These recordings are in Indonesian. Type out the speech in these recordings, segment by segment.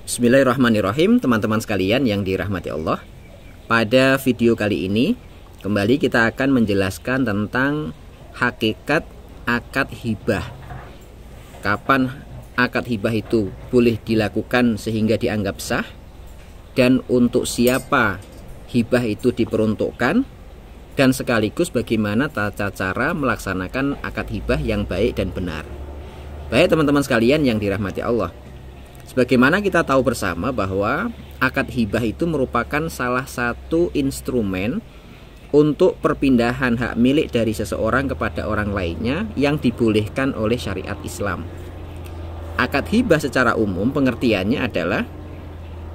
Bismillahirrahmanirrahim, teman-teman sekalian yang dirahmati Allah. Pada video kali ini kembali kita akan menjelaskan tentang hakikat akad hibah. Kapan akad hibah itu boleh dilakukan sehingga dianggap sah, dan untuk siapa hibah itu diperuntukkan, dan sekaligus bagaimana tata cara melaksanakan akad hibah yang baik dan benar. Baik teman-teman sekalian yang dirahmati Allah, sebagaimana kita tahu bersama bahwa akad hibah itu merupakan salah satu instrumen untuk perpindahan hak milik dari seseorang kepada orang lainnya yang dibolehkan oleh syariat Islam. Akad hibah secara umum pengertiannya adalah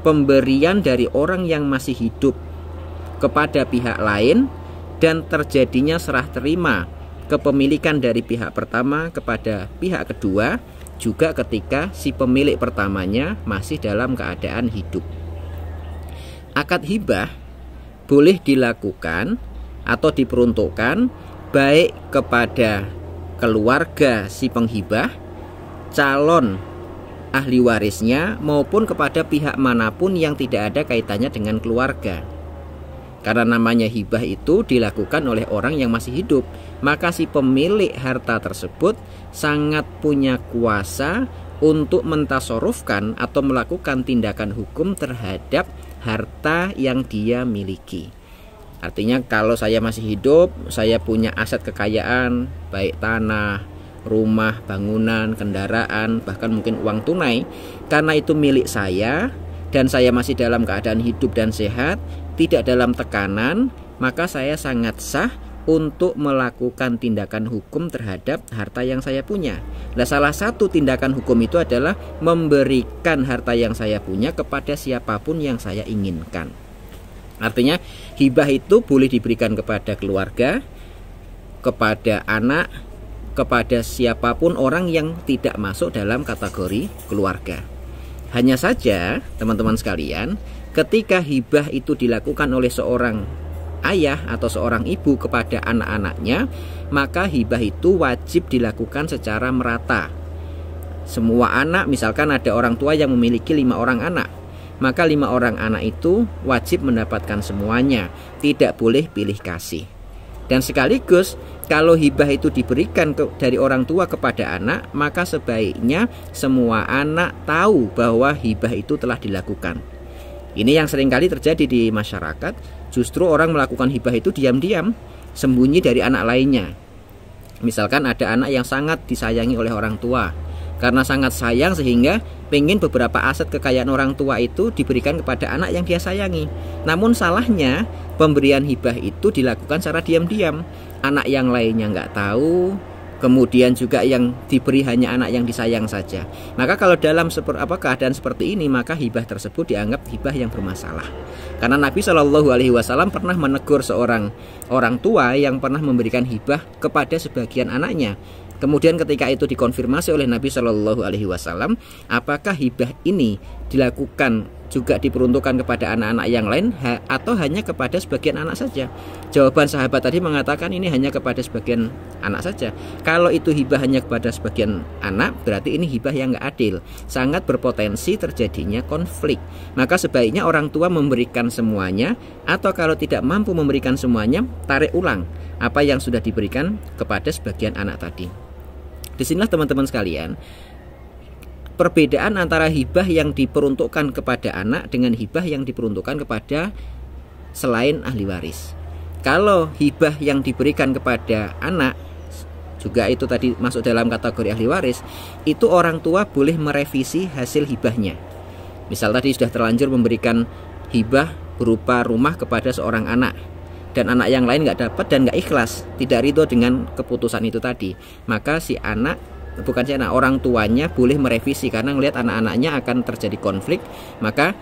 pemberian dari orang yang masih hidup kepada pihak lain dan terjadinya serah terima kepemilikan dari pihak pertama kepada pihak kedua, juga ketika si pemilik pertamanya masih dalam keadaan hidup. Akad hibah boleh dilakukan atau diperuntukkan baik kepada keluarga si penghibah, calon ahli warisnya, maupun kepada pihak manapun yang tidak ada kaitannya dengan keluarga. Karena namanya hibah itu dilakukan oleh orang yang masih hidup, maka si pemilik harta tersebut sangat punya kuasa untuk mentasarufkan atau melakukan tindakan hukum terhadap harta yang dia miliki. Artinya kalau saya masih hidup, saya punya aset kekayaan, baik tanah, rumah, bangunan, kendaraan, bahkan mungkin uang tunai, karena itu milik saya dan saya masih dalam keadaan hidup dan sehat, tidak dalam tekanan, maka saya sangat sah untuk melakukan tindakan hukum terhadap harta yang saya punya. Nah, salah satu tindakan hukum itu adalah memberikan harta yang saya punya kepada siapapun yang saya inginkan. Artinya hibah itu boleh diberikan kepada keluarga, kepada anak, kepada siapapun orang yang tidak masuk dalam kategori keluarga. Hanya saja teman-teman sekalian, ketika hibah itu dilakukan oleh seorang ayah atau seorang ibu kepada anak-anaknya, maka hibah itu wajib dilakukan secara merata. Semua anak, misalkan ada orang tua yang memiliki 5 orang anak, maka 5 orang anak itu wajib mendapatkan semuanya, tidak boleh pilih kasih. Dan sekaligus kalau hibah itu diberikan dari orang tua kepada anak, maka sebaiknya semua anak tahu bahwa hibah itu telah dilakukan. Ini yang seringkali terjadi di masyarakat. Justru orang melakukan hibah itu diam-diam, sembunyi dari anak lainnya. Misalkan ada anak yang sangat disayangi oleh orang tua, karena sangat sayang sehingga pengen beberapa aset kekayaan orang tua itu diberikan kepada anak yang dia sayangi. Namun salahnya pemberian hibah itu dilakukan secara diam-diam. Anak yang lainnya nggak tahu, kemudian juga yang diberi hanya anak yang disayang saja. Maka kalau dalam keadaan seperti ini, maka hibah tersebut dianggap hibah yang bermasalah. Karena Nabi Shallallahu Alaihi Wasallam pernah menegur seorang orang tua yang pernah memberikan hibah kepada sebagian anaknya. Kemudian ketika itu dikonfirmasi oleh Nabi Shallallahu Alaihi Wasallam, apakah hibah ini dilakukan juga diperuntukkan kepada anak-anak yang lain atau hanya kepada sebagian anak saja? Jawaban sahabat tadi mengatakan ini hanya kepada sebagian anak saja. Kalau itu hibah hanya kepada sebagian anak, berarti ini hibah yang nggak adil, sangat berpotensi terjadinya konflik. Maka sebaiknya orang tua memberikan semuanya, atau kalau tidak mampu memberikan semuanya, tarik ulang apa yang sudah diberikan kepada sebagian anak tadi. Disinilah teman-teman sekalian, perbedaan antara hibah yang diperuntukkan kepada anak dengan hibah yang diperuntukkan kepada selain ahli waris. Kalau hibah yang diberikan kepada anak, juga itu tadi masuk dalam kategori ahli waris, itu orang tua boleh merevisi hasil hibahnya. Misal tadi sudah terlanjur memberikan hibah berupa rumah kepada seorang anak, dan anak yang lain nggak dapat dan nggak ikhlas, tidak ridho dengan keputusan itu tadi, maka si anak, bukan si anak, orang tuanya boleh merevisi karena melihat anak-anaknya akan terjadi konflik. Maka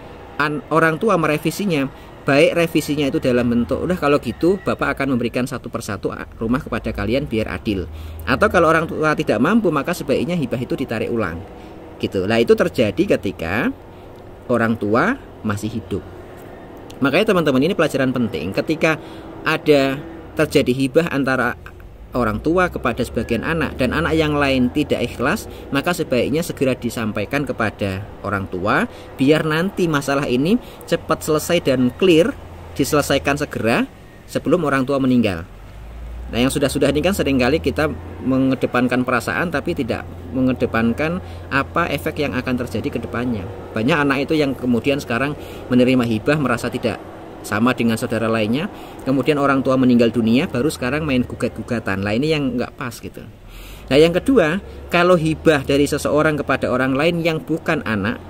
orang tua merevisinya, baik revisinya itu dalam bentuk, udah kalau gitu bapak akan memberikan satu persatu rumah kepada kalian biar adil. Atau kalau orang tua tidak mampu, maka sebaiknya hibah itu ditarik ulang gitu. Nah, itu terjadi ketika orang tua masih hidup. Makanya teman-teman, ini pelajaran penting ketika ada terjadi hibah antara orang tua kepada sebagian anak dan anak yang lain tidak ikhlas, maka sebaiknya segera disampaikan kepada orang tua biar nanti masalah ini cepat selesai dan clear, diselesaikan segera sebelum orang tua meninggal. Nah, yang sudah-sudah ini kan seringkali kita mengedepankan perasaan tapi tidak mengedepankan apa efek yang akan terjadi ke depannya. Banyak anak itu yang kemudian sekarang menerima hibah merasa tidak sama dengan saudara lainnya, kemudian orang tua meninggal dunia baru sekarang main gugat-gugatan. Lah ini yang nggak pas gitu. Nah, yang kedua, kalau hibah dari seseorang kepada orang lain yang bukan anak,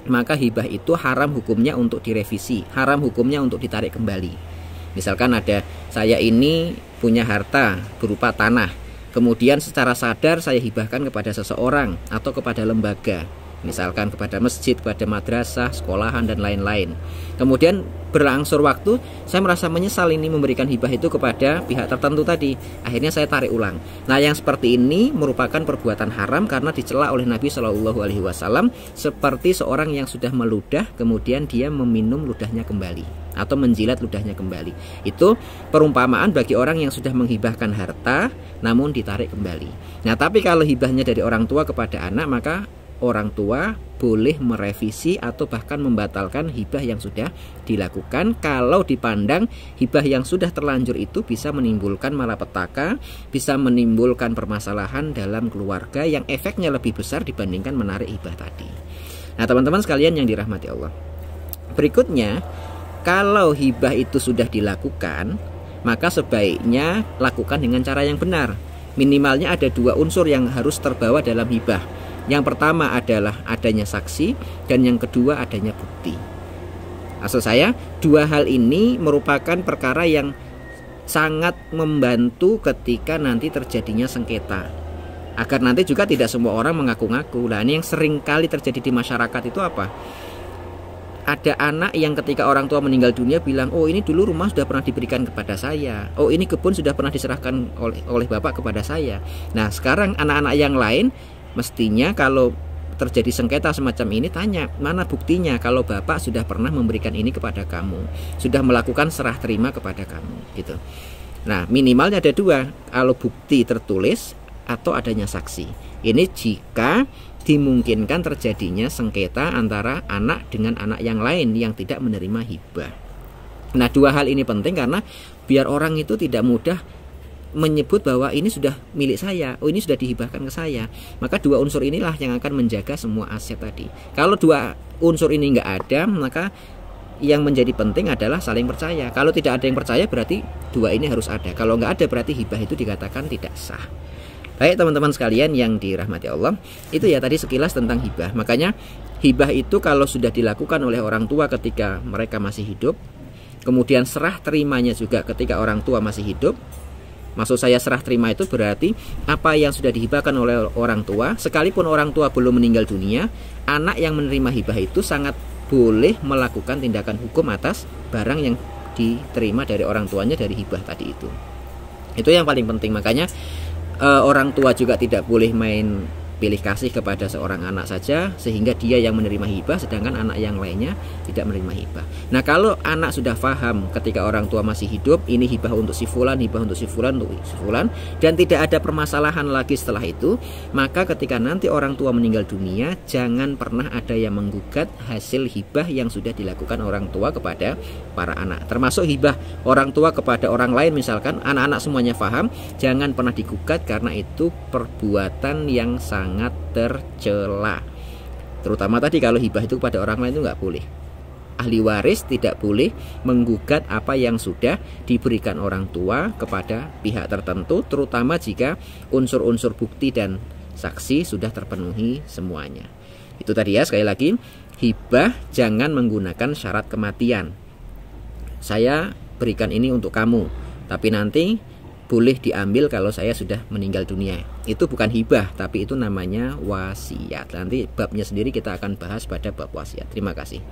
maka hibah itu haram hukumnya untuk direvisi, haram hukumnya untuk ditarik kembali. Misalkan ada, saya ini punya harta berupa tanah, kemudian secara sadar saya hibahkan kepada seseorang atau kepada lembaga, misalkan kepada masjid, kepada madrasah, sekolahan dan lain-lain. Kemudian berangsur waktu saya merasa menyesal ini memberikan hibah itu kepada pihak tertentu tadi. Akhirnya saya tarik ulang. Nah, yang seperti ini merupakan perbuatan haram karena dicela oleh Nabi Shallallahu Alaihi Wasallam seperti seorang yang sudah meludah kemudian dia meminum ludahnya kembali atau menjilat ludahnya kembali. Itu perumpamaan bagi orang yang sudah menghibahkan harta namun ditarik kembali. Nah, tapi kalau hibahnya dari orang tua kepada anak, maka orang tua boleh merevisi atau bahkan membatalkan hibah yang sudah dilakukan kalau dipandang hibah yang sudah terlanjur itu bisa menimbulkan malapetaka, bisa menimbulkan permasalahan dalam keluarga yang efeknya lebih besar dibandingkan menarik hibah tadi. Nah, teman-teman sekalian yang dirahmati Allah, berikutnya, kalau hibah itu sudah dilakukan, maka sebaiknya lakukan dengan cara yang benar. Minimalnya ada 2 unsur yang harus terbawa dalam hibah. Yang pertama adalah adanya saksi dan yang kedua adanya bukti. Maksud saya, 2 hal ini merupakan perkara yang sangat membantu ketika nanti terjadinya sengketa. Agar nanti juga tidak semua orang mengaku-ngaku. Nah, ini yang sering kali terjadi di masyarakat itu apa? Ada anak yang ketika orang tua meninggal dunia bilang, oh ini dulu rumah sudah pernah diberikan kepada saya, oh ini kebun sudah pernah diserahkan oleh bapak kepada saya. Nah, sekarang anak-anak yang lain mestinya kalau terjadi sengketa semacam ini tanya, mana buktinya kalau bapak sudah pernah memberikan ini kepada kamu, sudah melakukan serah terima kepada kamu gitu. Nah, minimalnya ada 2, kalau bukti tertulis atau adanya saksi. Ini jika dimungkinkan terjadinya sengketa antara anak dengan anak yang lain yang tidak menerima hibah. Nah, 2 hal ini penting karena biar orang itu tidak mudah menyebut bahwa ini sudah milik saya, oh ini sudah dihibahkan ke saya. Maka 2 unsur inilah yang akan menjaga semua aset tadi. Kalau 2 unsur ini nggak ada, maka yang menjadi penting adalah saling percaya. Kalau tidak ada yang percaya berarti 2 ini harus ada. Kalau nggak ada berarti hibah itu dikatakan tidak sah. Baik teman-teman sekalian yang dirahmati Allah, itu ya tadi sekilas tentang hibah. Makanya hibah itu kalau sudah dilakukan oleh orang tua ketika mereka masih hidup, kemudian serah terimanya juga ketika orang tua masih hidup. Maksud saya serah terima itu berarti apa yang sudah dihibahkan oleh orang tua, sekalipun orang tua belum meninggal dunia, anak yang menerima hibah itu sangat boleh melakukan tindakan hukum atas barang yang diterima dari orang tuanya dari hibah tadi itu. Itu yang paling penting. Makanya orang tua juga tidak boleh main pilih kasih kepada seorang anak saja sehingga dia yang menerima hibah sedangkan anak yang lainnya tidak menerima hibah. Nah, kalau anak sudah paham ketika orang tua masih hidup ini hibah untuk si fulan, hibah untuk si fulan, untuk si fulan, dan tidak ada permasalahan lagi setelah itu, maka ketika nanti orang tua meninggal dunia jangan pernah ada yang menggugat hasil hibah yang sudah dilakukan orang tua kepada para anak. Termasuk hibah orang tua kepada orang lain, misalkan anak-anak semuanya paham, jangan pernah digugat karena itu perbuatan yang sangat tercela. Terutama tadi kalau hibah itu kepada orang lain itu nggak boleh. Ahli waris tidak boleh menggugat apa yang sudah diberikan orang tua kepada pihak tertentu, terutama jika unsur-unsur bukti dan saksi sudah terpenuhi semuanya. Itu tadi ya, sekali lagi, hibah jangan menggunakan syarat kematian. Saya berikan ini untuk kamu, tapi nanti boleh diambil kalau saya sudah meninggal dunia. Itu bukan hibah, tapi itu namanya wasiat. Nanti babnya sendiri kita akan bahas pada bab wasiat. Terima kasih.